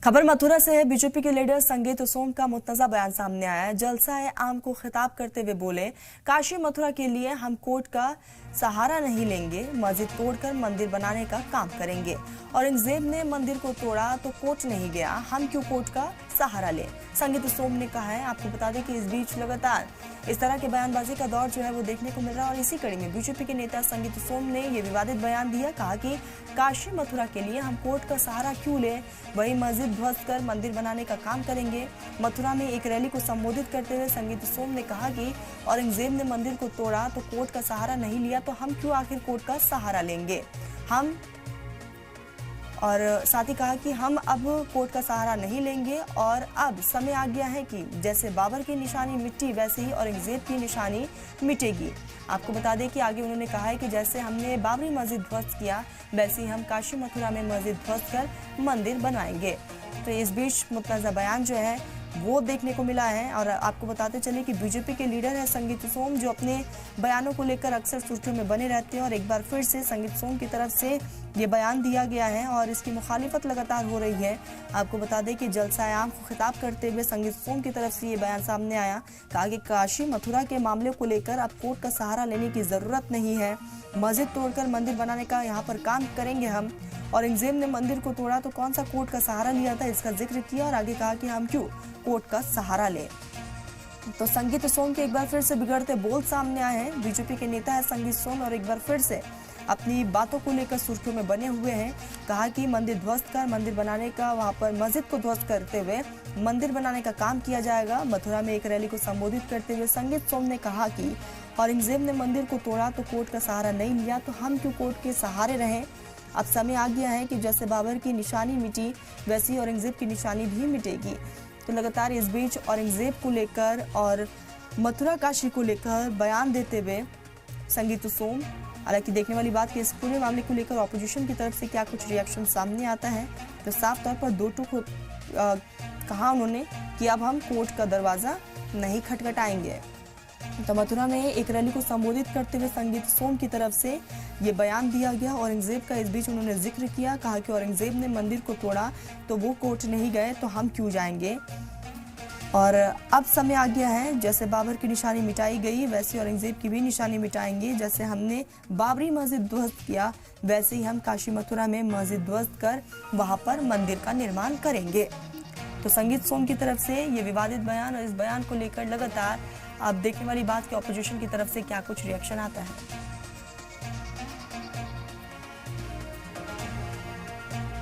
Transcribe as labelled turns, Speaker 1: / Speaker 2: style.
Speaker 1: खबर मथुरा से है। बीजेपी के लीडर संगीत सोम का मुतनज़ा बयान सामने आया है। जलसा आम को खिताब करते हुए बोले, काशी मथुरा के लिए हम कोर्ट का सहारा नहीं लेंगे, मस्जिद तोड़कर मंदिर बनाने का काम करेंगे। औरंगजेब ने मंदिर को तोड़ा तो कोर्ट नहीं गया, हम क्यों कोर्ट का सहारा लें, संगीत सोम ने कहा है। आपको बता दें कि इस बीच लगातार इस तरह के बयानबाजी का दौर जो है वो देखने को मिल रहा है। और इसी कड़ी में बीजेपी के नेता संगीत सोम ने ये विवादित बयान दिया। कहा कि काशी मथुरा के लिए हम कोर्ट का सहारा क्यों लें, वही मस्जिद ध्वस्त कर मंदिर बनाने का काम करेंगे। मथुरा में एक रैली को संबोधित करते हुए संगीत सोम ने कहा कि औरंगजेब ने मंदिर को तोड़ा तो कोर्ट का सहारा नहीं लिया, तो हम क्यों आखिर कोर्ट का सहारा लेंगे। और साथ ही कहा कि हम अब कोर्ट का सहारा नहीं लेंगे और अब समय आ गया है कि जैसे बाबर की निशानी मिटी वैसे ही औरंगजेब की निशानी मिटेगी। आपको बता दें कि आगे उन्होंने कहा है कि जैसे हमने बाबरी मस्जिद ध्वस्त किया वैसे ही हम काशी मथुरा में मस्जिद ध्वस्त कर मंदिर बनाएंगे। तो इस बीच मुतनज़ा बयान जो है वो देखने को मिला है। और आपको बताते चले कि बीजेपी के लीडर है संगीत सोम, जो अपने बयानों को लेकर अक्सर सुर्खियों में बने रहते हैं। और एक बार फिर से संगीत सोम की तरफ से ये बयान दिया गया है और इसकी मुखालिफत लगातार हो रही है। आपको बता दें कि जलसा आम को खिताब करते हुए संगीत सोम की तरफ से ये बयान सामने आया। कहा कि काशी मथुरा के मामले को लेकर अब कोर्ट का सहारा लेने की जरूरत नहीं है, मस्जिद तोड़कर मंदिर बनाने का यहाँ पर काम करेंगे हम। औरंगजेब ने मंदिर को तोड़ा तो कौन सा कोर्ट का सहारा लिया था, इसका जिक्र किया। और आगे कहा कि हम क्यों कोर्ट का सहारा लें। तो संगीत सोम के एक बार फिर से बिगड़ते बोल सामने आए हैं। बीजेपी के नेता है संगीत सोम और एक बार फिर से अपनी बातों को लेकर सुर्खियों में बने हुए हैं। कहा कि मंदिर ध्वस्त कर मंदिर बनाने का, वहां पर मस्जिद को ध्वस्त करते हुए मंदिर बनाने का काम किया जाएगा। मथुरा में एक रैली को संबोधित करते हुए संगीत सोम ने कहा कि औरंगजेब ने मंदिर को तोड़ा तो कोर्ट का सहारा नहीं लिया, तो हम क्यों कोर्ट के सहारे रहें। अब समय आ गया है कि जैसे बाबर की निशानी मिटी वैसी औरंगजेब की निशानी भी मिटेगी। तो लगातार इस बीच औरंगजेब को लेकर और मथुरा काशी को लेकर बयान देते हुए संगीत सोम, हालांकि देखने वाली बात कि इस पूरे मामले को लेकर ऑपोजिशन की तरफ से क्या कुछ रिएक्शन सामने आता है। तो साफ तौर पर दो टूक कहा उन्होंने कि अब हम कोर्ट का दरवाजा नहीं खटखटाएंगे। तो मथुरा में एक रैली को संबोधित करते हुए संगीत सोम की तरफ से ये बयान दिया गया। औरंगजेब का इस बीच उन्होंने जिक्र किया। कहा कि औरंगजेब ने मंदिर को तोड़ा तो वो कोर्ट नहीं गए, तो हम क्यों जाएंगे। और अब समय आ गया है, जैसे बाबर की निशानी मिटाई गई वैसे औरंगजेब की भी निशानी मिटाएंगे। जैसे हमने बाबरी मस्जिद ध्वस्त किया वैसे ही हम काशी मथुरा में मस्जिद ध्वस्त कर वहां पर मंदिर का निर्माण करेंगे। तो संगीत सोम की तरफ से ये विवादित बयान और इस बयान को लेकर लगातार आप देखने वाली बात कि ऑपोजिशन की तरफ से क्या कुछ रिएक्शन आता है।